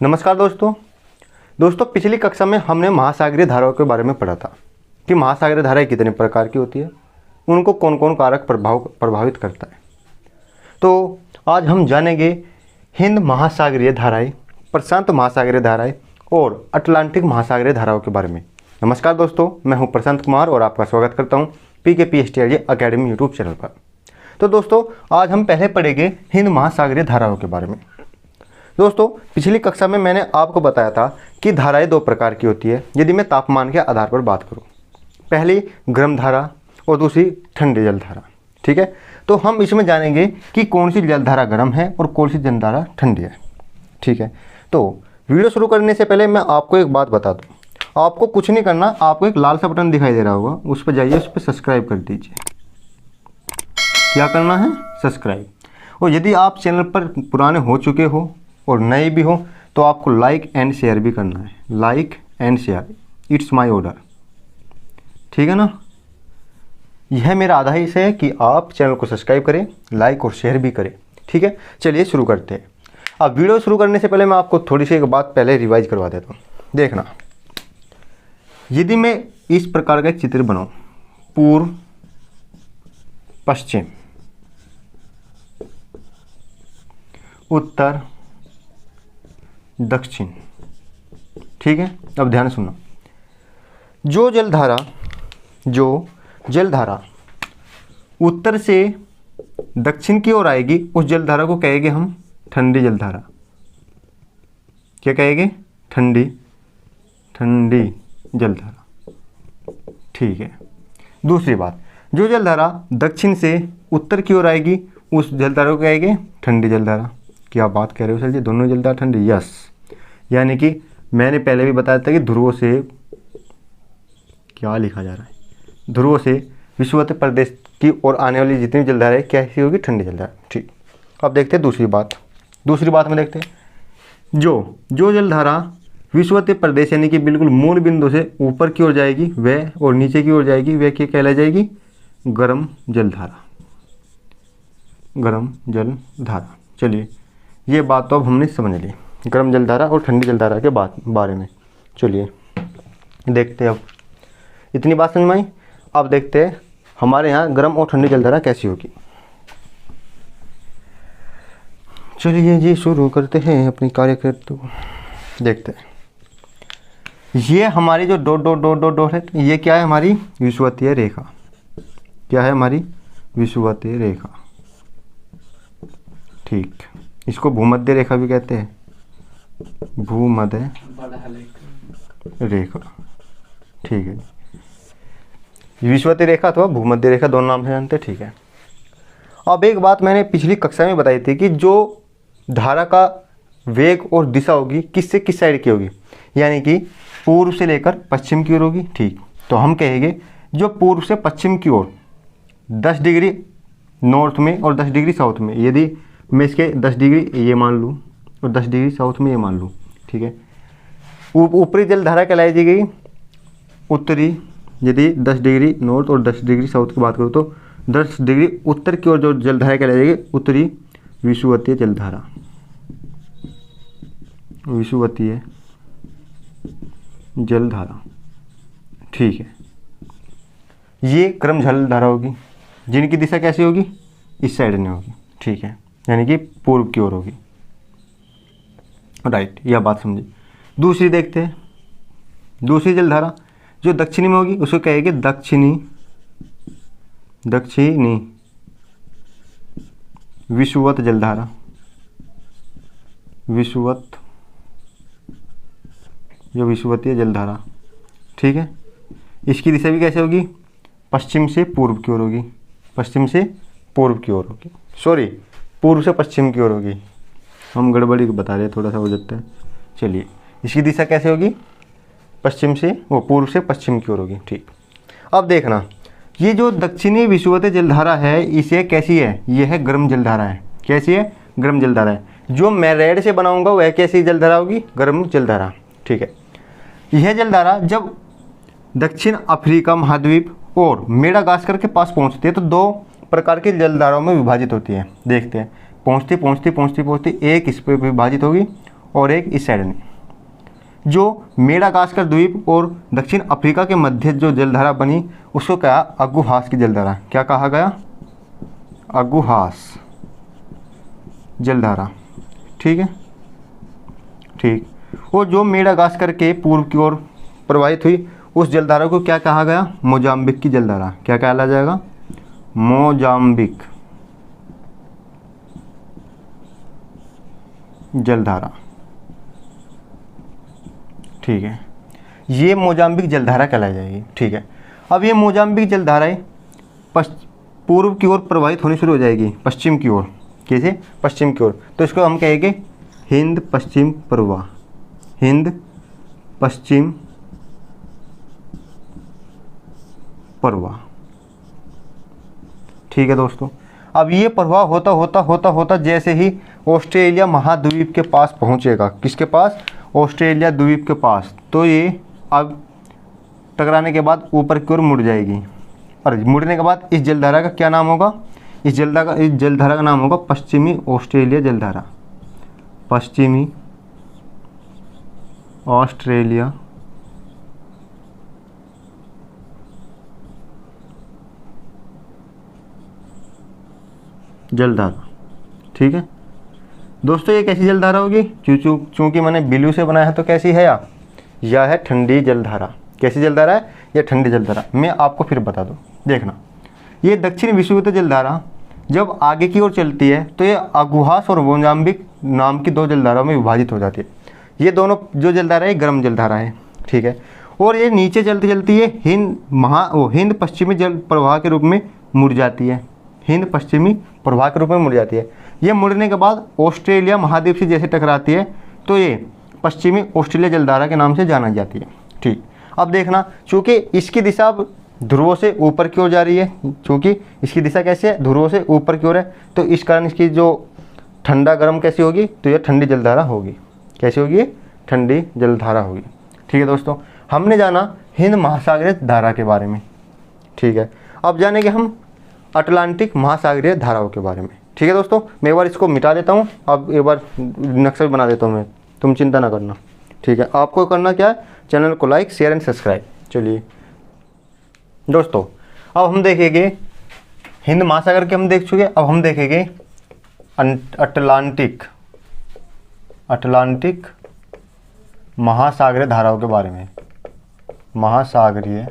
नमस्कार दोस्तों पिछली कक्षा में हमने महासागरीय धाराओं के बारे में पढ़ा था कि महासागरीय धाराएं कितने प्रकार की होती है, उनको कौन कौन कारक प्रभावित करता है। तो आज हम जानेंगे हिंद महासागरीय धाराएं, प्रशांत महासागरीय धाराएं और अटलांटिक महासागरीय धाराओं के बारे में। नमस्कार दोस्तों, मैं हूं प्रशांत कुमार और आपका स्वागत करता हूं PKPSTRJ अकेडमी यूट्यूब चैनल पर। तो दोस्तों आज हम पहले पढ़ेंगे हिंद महासागरीय धाराओं के बारे में। दोस्तों पिछली कक्षा में मैंने आपको बताया था कि धाराएं दो प्रकार की होती है यदि मैं तापमान के आधार पर बात करूं। पहली गर्म धारा और दूसरी ठंडी जल धारा। ठीक है, तो हम इसमें जानेंगे कि कौन सी जल धारा गर्म है और कौन सी जल धारा ठंडी है। ठीक है, तो वीडियो शुरू करने से पहले मैं आपको एक बात बता दूँ। आपको कुछ नहीं करना, आपको एक लाल सा बटन दिखाई दे रहा होगा, उस पर जाइए, उस पर सब्सक्राइब कर दीजिए। क्या करना है? सब्सक्राइब। और यदि आप चैनल पर पुराने हो चुके हो और नए भी हो तो आपको लाइक एंड शेयर भी करना है। Like and share, it's my order. ठीक है ना, यह मेरा आदेश है कि आप चैनल को सब्सक्राइब करें, लाइक और शेयर भी करें। ठीक है, चलिए शुरू करते हैं। अब वीडियो शुरू करने से पहले मैं आपको थोड़ी सी एक बात पहले रिवाइज करवा देता हूँ। देखना, यदि मैं इस प्रकार का एक चित्र बनाऊँ, पूर्व पश्चिम उत्तर दक्षिण। ठीक है, अब ध्यान से सुनना। जो जलधारा उत्तर से दक्षिण की ओर आएगी उस जलधारा को कहेंगे हम ठंडी जलधारा। क्या कहेंगे? ठंडी जलधारा। ठीक है, दूसरी बात, जो जलधारा दक्षिण से उत्तर की ओर आएगी उस जलधारा को कहेंगे ठंडी जलधारा। क्या बात कह रहे हो सर जी, दोनों जलधारा ठंडी? यस, यानी कि मैंने पहले भी बताया था कि ध्रुवों से क्या लिखा जा रहा है, ध्रुवों से विषुवत प्रदेश की ओर आने वाली जितनी जलधारा है कैसी होगी? ठंडी जलधारा। ठीक, अब देखते हैं दूसरी बात में देखते हैं। जो जलधारा विषुवत प्रदेश यानी कि बिल्कुल मूल बिंदु से ऊपर की ओर जाएगी वह और नीचे की ओर जाएगी वह क्या कहलाई जाएगी? गर्म जलधारा। चलिए, ये बात तो अब हमने समझ ली, गर्म जलधारा और ठंडी जलधारा के बारे में। चलिए देखते हैं, अब इतनी बात समझ में आई। अब देखते हैं हमारे यहाँ गर्म और ठंडी जलधारा कैसी होगी। चलिए जी शुरू करते हैं अपनी कार्यक्रम। देखते हैं, ये हमारी जो डॉट है, ये क्या है? हमारी विषुवतीय रेखा। क्या है? हमारी विषुवतीय रेखा। ठीक, इसको भूमध्य रेखा भी कहते हैं, भूमध्य रेखा। ठीक है, विषुवतीय रेखा अथवा भूमध्य रेखा दोनों नाम से जानते हैं। ठीक है, अब एक बात मैंने पिछली कक्षा में बताई थी कि जो धारा का वेग और दिशा होगी किससे किस साइड की होगी, यानी कि पूर्व से लेकर पश्चिम की ओर होगी। ठीक, तो हम कहेंगे जो पूर्व से पश्चिम की ओर 10 डिग्री नॉर्थ में और 10 डिग्री साउथ में, यदि मैं इसके 10 डिग्री ये मान लूँ और 10 डिग्री साउथ में ये मान लूँ। ठीक है, ऊपरी जलधारा कहलाई गई उत्तरी। यदि 10 डिग्री नॉर्थ और 10 डिग्री साउथ की बात करूँ तो 10 डिग्री उत्तर की ओर जो जलधारा कहलाई जाएगी उत्तरी विषुवतीय जलधारा। विषुवतीय जलधारा। ठीक है, ये क्रम जलधारा होगी जिनकी दिशा कैसी होगी? इस साइड में होगी। ठीक है, यानी कि पूर्व की ओर होगी। राइट, यह बात समझिए। दूसरी देखते हैं, दूसरी जलधारा जो दक्षिणी में होगी उसको कहेंगे दक्षिणी विषुवत जलधारा। जो विषुवतीय जलधारा। ठीक है, इसकी दिशा भी कैसे होगी? पश्चिम से पूर्व की ओर होगी। सॉरी, पूर्व से पश्चिम की ओर होगी। हम गड़बड़ी बता रहे हैं, थोड़ा सा हो जाता है। चलिए, इसकी दिशा कैसे होगी? पूर्व से पश्चिम की ओर होगी। ठीक, अब देखना, ये जो दक्षिणी विषुवतीय जलधारा है इसे कैसी है? यह है गर्म जलधारा है। कैसी है? गर्म जलधारा है। जो मैं रेड से बनाऊंगा वह कैसी जलधारा होगी? गर्म जलधारा। ठीक है, यह जलधारा जब दक्षिण अफ्रीका महाद्वीप और मेडागास्कर के पास पहुंचती है तो दो प्रकार की जलधाराओं में विभाजित होती है। देखते हैं, पहुंचती एक इस पर विभाजित होगी और एक इस साइड में। जो मेडागास्कर द्वीप और दक्षिण अफ्रीका के मध्य जो जलधारा बनी उसको कहा अगुहास की जलधारा। क्या कहा गया? अगुहास जलधारा। ठीक है, ठीक। और जो मेडागास्कर के पूर्व की ओर प्रवाहित हुई उस जलधारा को क्या कहा गया? मोजाम्बिक की जलधारा। क्या कहला जाएगा? मोजाम्बिक जलधारा। ठीक है, ये मोजाम्बिक जलधारा कहलाई जाएगी। ठीक है, अब ये मोजाम्बिक जलधाराएं पूर्व की ओर प्रवाहित होनी शुरू हो जाएगी, पश्चिम की ओर। कैसे? पश्चिम की ओर। तो इसको हम कहेंगे हिंद पश्चिम प्रवाह, हिंद पश्चिम प्रवाह। ठीक है दोस्तों, अब ये प्रवाह होता होता होता होता जैसे ही ऑस्ट्रेलिया महाद्वीप के पास पहुंचेगा, किसके पास? ऑस्ट्रेलिया द्वीप के पास, तो ये अब टकराने के बाद ऊपर की ओर मुड़ जाएगी। और मुड़ने के बाद इस जलधारा का क्या नाम होगा? इस जलधारा का नाम होगा पश्चिमी ऑस्ट्रेलिया जलधारा। पश्चिमी ऑस्ट्रेलिया जलधारा। ठीक है दोस्तों, ये कैसी जलधारा होगी? चूंकि मैंने ब्लू से बनाया है तो कैसी है यह है ठंडी जलधारा। कैसी जलधारा है? यह ठंडी जलधारा। मैं आपको फिर बता दूं, देखना, ये दक्षिण विषुवत जलधारा जब आगे की ओर चलती है तो ये अगुहास और मोजाम्बिक नाम की दो जलधाराओं में विभाजित हो जाती है। ये दोनों जो जलधारा है गर्म जलधारा है। ठीक है, और ये नीचे चलती चलती है हिंद पश्चिमी जल प्रवाह के रूप में मुड़ जाती है। हिंद पश्चिमी प्रवाह के रूप में मुड़ जाती है। ये मुड़ने के बाद ऑस्ट्रेलिया महाद्वीप से जैसे टकराती है तो ये पश्चिमी ऑस्ट्रेलिया जलधारा के नाम से जाना जाती है। ठीक, अब देखना, चूँकि इसकी दिशा अब ध्रुवों से ऊपर की ओर जा रही है, चूँकि इसकी दिशा कैसे है? ध्रुवों से ऊपर की ओर है, तो इस कारण इसकी जो ठंडा गर्म कैसी होगी? तो ये ठंडी जलधारा होगी। कैसी होगी? ठंडी जलधारा होगी। ठीक है दोस्तों, हमने जाना हिंद महासागरीय धारा के बारे में। ठीक है, अब जानेंगे हम अटलांटिक महासागरीय धाराओं के बारे में। ठीक है दोस्तों, मैं एक बार इसको मिटा देता हूँ, अब एक बार नक्शा बना देता हूँ मैं, तुम चिंता ना करना। ठीक है, आपको करना क्या है? चैनल को लाइक शेयर एंड सब्सक्राइब। चलिए दोस्तों, अब हम देखेंगे हिंद महासागर के हम देख चुके, अब हम देखेंगे अटलांटिक महासागरीय धाराओं के बारे में। महासागरीय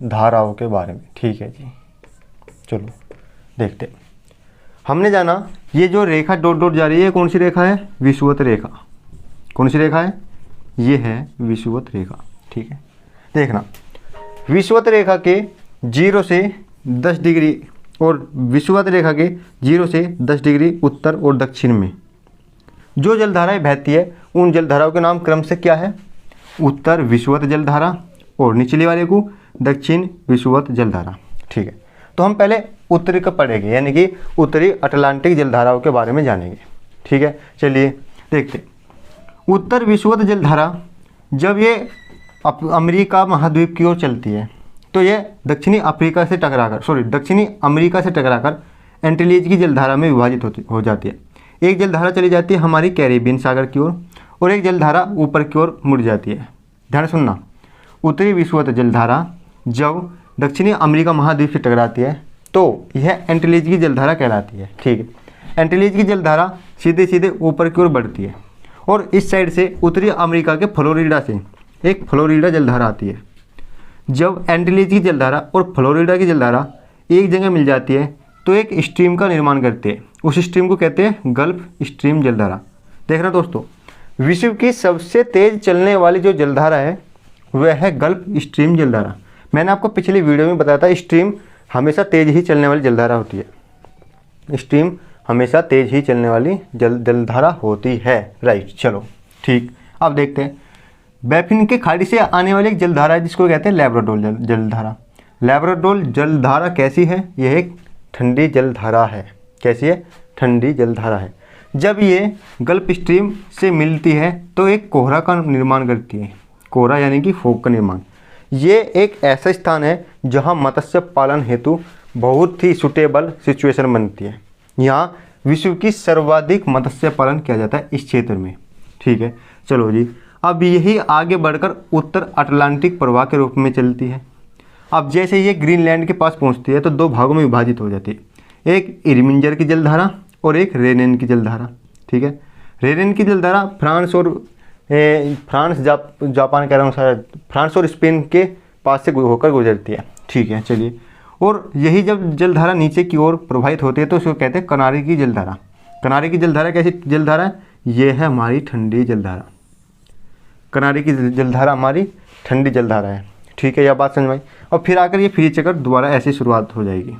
धाराओं के बारे में। ठीक है जी, चलो देखते। हमने जाना ये जो रेखा डॉट डॉट जा रही है कौन सी रेखा है? विषुवत रेखा। कौन सी रेखा है? ये है विषुवत रेखा। ठीक है, देखना, विषुवत रेखा के 0 से 10 डिग्री और विषुवत रेखा के 0 से 10 डिग्री उत्तर और दक्षिण में जो जलधाराएं बहती है उन जलधाराओं के नाम क्रम से क्या है? उत्तर विषुवत जलधारा और निचली वाले को दक्षिण विषुवत जलधारा। ठीक है, तो हम पहले उत्तरी का पढ़ेंगे, यानी कि उत्तरी अटलांटिक जलधाराओं के बारे में जानेंगे। ठीक है, चलिए देखते। उत्तर विषुवत जलधारा जब ये अमेरिका महाद्वीप की ओर चलती है तो ये दक्षिणी अमेरिका से टकराकर एंटीलीज की जलधारा में विभाजित हो जाती है। एक जलधारा चली जाती है हमारी कैरेबियन सागर की ओर और एक जलधारा ऊपर की ओर मुड़ जाती है। ध्यान सुनना, उत्तरी विषुवत जलधारा जब दक्षिणी अमेरिका महाद्वीप से टकराती है तो यह एंटीलीज की जलधारा कहलाती है। ठीक है, एंटीलीज की जलधारा सीधे सीधे ऊपर की ओर बढ़ती है और इस साइड से उत्तरी अमेरिका के फ्लोरिडा से एक फ्लोरिडा जलधारा आती है। जब एंटीलीज की जलधारा और फ्लोरिडा की जलधारा एक जगह मिल जाती है तो एक स्ट्रीम का निर्माण करते हैं, उस स्ट्रीम को कहते हैं गल्फ स्ट्रीम जलधारा। देखना दोस्तों, विश्व की सबसे तेज चलने वाली जो जलधारा है वह है गल्फ स्ट्रीम जलधारा। मैंने आपको पिछली वीडियो में बताया था स्ट्रीम हमेशा तेज ही चलने वाली जलधारा होती है। स्ट्रीम हमेशा तेज ही चलने वाली जलधारा होती है। राइट, चलो ठीक। अब देखते हैं, बैफिन के खाड़ी से आने वाली एक जलधारा है जिसको कहते हैं लैब्राडोर जलधारा। लैब्राडोर जलधारा कैसी है? यह एक ठंडी जलधारा है। कैसी है? ठंडी जलधारा है। जब ये गल्फ स्ट्रीम से मिलती है तो एक कोहरा का निर्माण करती है। कोहरा यानी कि फोग का निर्माण। ये एक ऐसा स्थान है जहाँ मत्स्य पालन हेतु बहुत ही सुटेबल सिचुएशन बनती है। यहाँ विश्व की सर्वाधिक मत्स्य पालन किया जाता है इस क्षेत्र में। ठीक है, चलो जी, अब यही आगे बढ़कर उत्तर अटलांटिक प्रवाह के रूप में चलती है। अब जैसे ये ग्रीनलैंड के पास पहुंचती है तो दो भागों में विभाजित हो जाती है, एक इरमिंजर की जलधारा और एक रेनेन की जलधारा। ठीक है, रेनेन की जलधारा जापान कह रहा हूँ शायद, फ्रांस और स्पेन के पास से होकर गुजरती है। ठीक है, चलिए, और यही जब जलधारा नीचे की ओर प्रवाहित होती है तो उसको कहते हैं कनारी की जलधारा। कनारी की जलधारा कैसी जलधारा है? ये है हमारी ठंडी जलधारा। कनारी की जलधारा हमारी ठंडी जलधारा है। ठीक है, यह बात समझ में आई। और फिर आकर ये फ्री चक्कर दोबारा ऐसी शुरुआत हो जाएगी,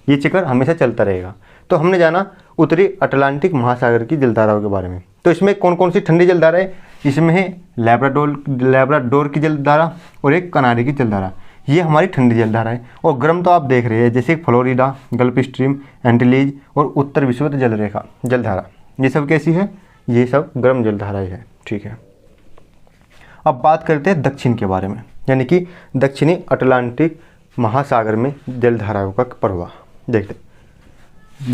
ये चक्कर हमेशा चलता रहेगा। तो हमने जाना उत्तरी अटलांटिक महासागर की जलधाराओं के बारे में। तो इसमें कौन कौन सी ठंडी जलधारा है? इसमें है लैब्राडोर की जलधारा और एक कनारी की जलधारा, ये हमारी ठंडी जलधारा है। और गर्म तो आप देख रहे हैं, जैसे फ्लोरिडा, गल्फ स्ट्रीम, एंटीलीज और उत्तर विषुवत जलरेखा जलधारा, ये सब कैसी है? ये सब गर्म जलधाराएं है। ठीक है, अब बात करते हैं दक्षिण के बारे में, यानी कि दक्षिणी अटलांटिक महासागर में जलधाराओं का प्रवाह। देखते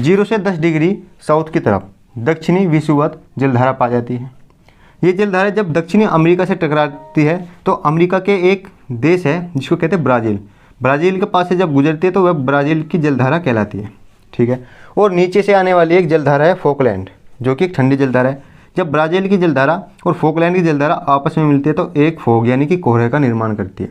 0 से 10 डिग्री साउथ की तरफ दक्षिणी विषुवत जलधारा पाई जाती है। ये जलधारा जब दक्षिणी अमेरिका से टकराती है तो अमेरिका के एक देश है जिसको कहते हैं ब्राज़ील, ब्राज़ील के पास से जब गुजरती है तो वह ब्राज़ील की जलधारा कहलाती है। ठीक है, और नीचे से आने वाली एक जलधारा है फोकलैंड, जो कि एक ठंडी जलधारा है। जब ब्राज़ील की जलधारा और फोकलैंड की जलधारा आपस में मिलती है तो एक फोग यानी कि कोहरे का निर्माण करती है।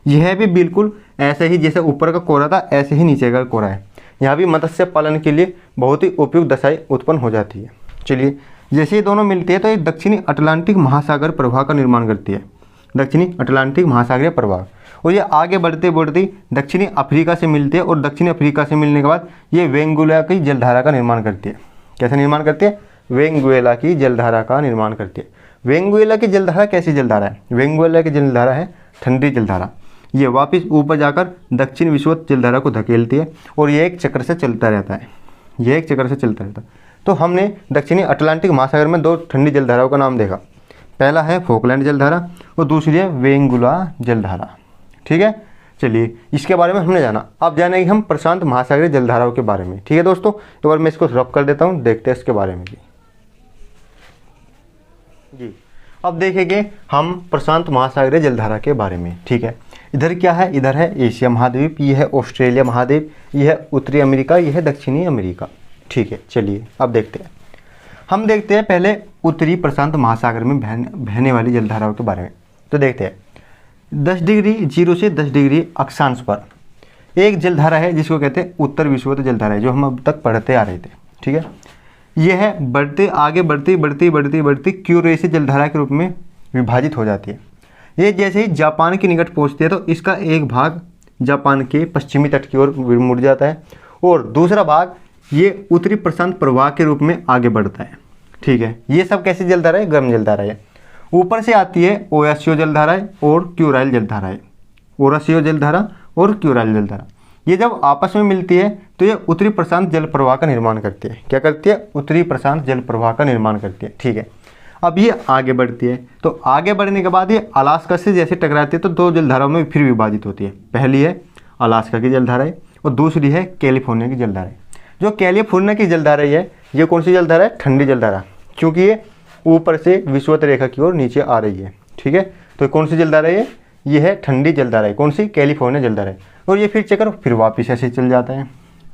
यह भी बिल्कुल ऐसे ही जैसे ऊपर का कोहरा था, ऐसे ही नीचे का कोहरा है। यहाँ भी मत्स्य पालन के लिए बहुत ही उपयुक्त दशाएं उत्पन्न हो जाती है। चलिए, जैसे ये दोनों मिलती है तो ये दक्षिणी अटलांटिक महासागर प्रवाह का निर्माण करती है, दक्षिणी अटलांटिक महासागरीय प्रवाह। और ये आगे बढ़ते बढ़ते दक्षिणी अफ्रीका से मिलती है और दक्षिणी अफ्रीका से मिलने के बाद ये वेंगुएला की जलधारा का निर्माण करती है। कैसे निर्माण करती है? वेंगुएला की जलधारा का निर्माण करती है। वेंगुएला की जलधारा कैसी जलधारा है? वेंगुएला की जलधारा है ठंडी जलधारा। ये वापस ऊपर जाकर दक्षिण विषुवत जलधारा को धकेलती है और ये एक चक्र से चलता रहता है, ये एक चक्र से चलता रहता है। तो हमने दक्षिणी अटलांटिक महासागर में दो ठंडी जलधाराओं का नाम देखा, पहला है फोकलैंड जलधारा और दूसरी है वेंगुला जलधारा। ठीक है, चलिए, इसके बारे में हमने जाना। अब जानेंगे हम प्रशांत महासागरीय जलधाराओं के बारे में। ठीक है दोस्तों, एक बार मैं इसको रफ कर देता हूँ, देखते हैं इसके बारे में जी। अब देखेंगे हम प्रशांत महासागरीय जलधारा के बारे में। ठीक है, इधर क्या है? इधर है एशिया महाद्वीप, ये है ऑस्ट्रेलिया महाद्वीप, ये है उत्तरी अमेरिका, ये है दक्षिणी अमेरिका। ठीक है, चलिए अब देखते हैं। हम देखते हैं पहले उत्तरी प्रशांत महासागर में बहने वाली जलधाराओं के बारे में। तो देखते हैं 0 से 10 डिग्री अक्षांश पर एक जलधारा है जिसको कहते हैं उत्तर विषुवत जलधारा है, जो हम अब तक पढ़ते आ रहे थे। ठीक है, यह है बढ़ती क्यूरेसी जलधारा के रूप में विभाजित हो जाती है। ये जैसे ही जापान के निकट पहुंचती है तो इसका एक भाग जापान के पश्चिमी तट की ओर मुड़ जाता है और दूसरा भाग ये उत्तरी प्रशांत प्रवाह के रूप में आगे बढ़ता है। ठीक है, ये सब कैसी जलधारा है? गर्म जलधारा है। ऊपर से आती है ओयासियो जलधारा और क्यूराइल जलधारा है, ओरासियो जलधारा और क्यूराइल जलधारा। ये जब आपस में मिलती है तो ये उत्तरी प्रशांत जल प्रवाह का निर्माण करती है। क्या करती है? उत्तरी प्रशांत जल प्रवाह का निर्माण करती है। ठीक है, अब ये आगे बढ़ती है तो आगे बढ़ने के बाद ये अलास्का से जैसे टकराती है तो दो जलधाराओं में फिर विभाजित होती है। पहली है अलास्का की जलधारा और दूसरी है कैलिफोर्निया की जलधारा। जो कैलिफोर्निया की जलधारा है ये कौन सी जलधारा है? ठंडी जलधारा, क्योंकि ये ऊपर से विषुवत रेखा की ओर नीचे आ रही है। ठीक है, तो कौन सी जलधारा है? ये है ठंडी जलधारा है। कौन सी? कैलिफोर्निया जलधारा है। और ये फिर चक्कर फिर वापस ऐसे चल जाता है।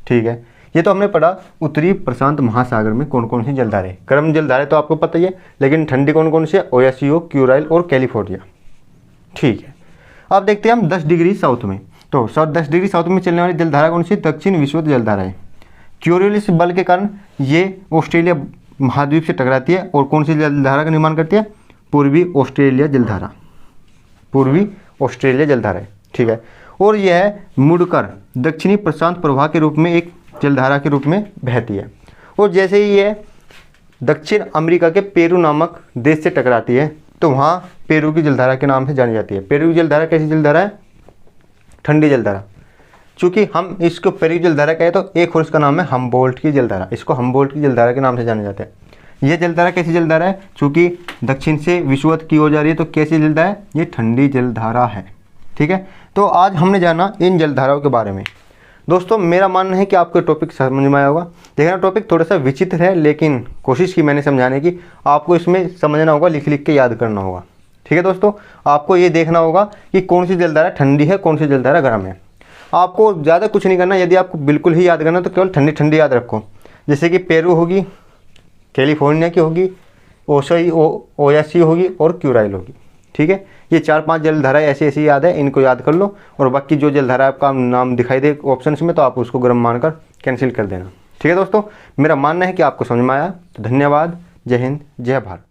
ठीक है, ये तो हमने पढ़ा उत्तरी प्रशांत महासागर में कौन कौन सी जलधाराएं। गर्म जलधाराएं तो आपको पता ही है, लेकिन ठंडी कौन कौन सी है? ओयासियो, क्यूराइल और कैलिफोर्निया। ठीक है, अब देखते हैं हम 10 डिग्री साउथ में। तो 10 डिग्री साउथ में चलने वाली जलधारा कौन सी? दक्षिण विषुवत जलधारा है। क्यूरियलिस बल के कारण ये ऑस्ट्रेलिया महाद्वीप से टकराती है और कौन सी जलधारा का निर्माण करती है? पूर्वी ऑस्ट्रेलिया जलधारा, पूर्वी ऑस्ट्रेलिया जलधारा है। ठीक है, और यह मुड़कर दक्षिणी प्रशांत प्रवाह के रूप में एक जलधारा के रूप में बहती है। और जैसे ही ये दक्षिण अमेरिका के पेरू नामक देश से टकराती है तो वहाँ पेरू की जलधारा के नाम से जानी जाती है। पेरू की जलधारा कैसी जलधारा है? ठंडी जलधारा। चूँकि हम इसको पेरू की जलधारा कहें तो एक और इसका नाम है हम्बोल्ट की जलधारा, इसको हम्बोल्ट की जलधारा के नाम से जाने जाते हैं। यह जलधारा कैसी जलधारा है? चूँकि दक्षिण से विषुवत की ओर जा रही है तो कैसी जलधारा है? ये ठंडी जलधारा है। ठीक है, तो आज हमने जाना इन जलधाराओं के बारे में। दोस्तों मेरा मानना है कि आपको टॉपिक समझ में आया होगा। देखना टॉपिक थोड़ा सा विचित्र है, लेकिन कोशिश की मैंने समझाने की। आपको इसमें समझना होगा, लिख लिख के याद करना होगा। ठीक है दोस्तों, आपको ये देखना होगा कि कौन सी जलधारा ठंडी है, कौन सी जलधारा गर्म है। आपको ज़्यादा कुछ नहीं करना। यदि आपको बिल्कुल ही याद करना तो केवल ठंडी ठंडी याद रखो। जैसे कि पेरू होगी, कैलिफोर्निया की होगी, ओयासी होगी और क्यूराइल होगी। ठीक है, ये 4-5 जलधाराएं ऐसी ऐसी याद है, इनको याद कर लो। और बाकी जो जलधारा आपका नाम दिखाई दे ऑप्शंस में तो आप उसको गर्म मानकर कैंसिल कर देना। ठीक है दोस्तों, मेरा मानना है कि आपको समझ में आया। तो धन्यवाद। जय हिंद, जय भारत।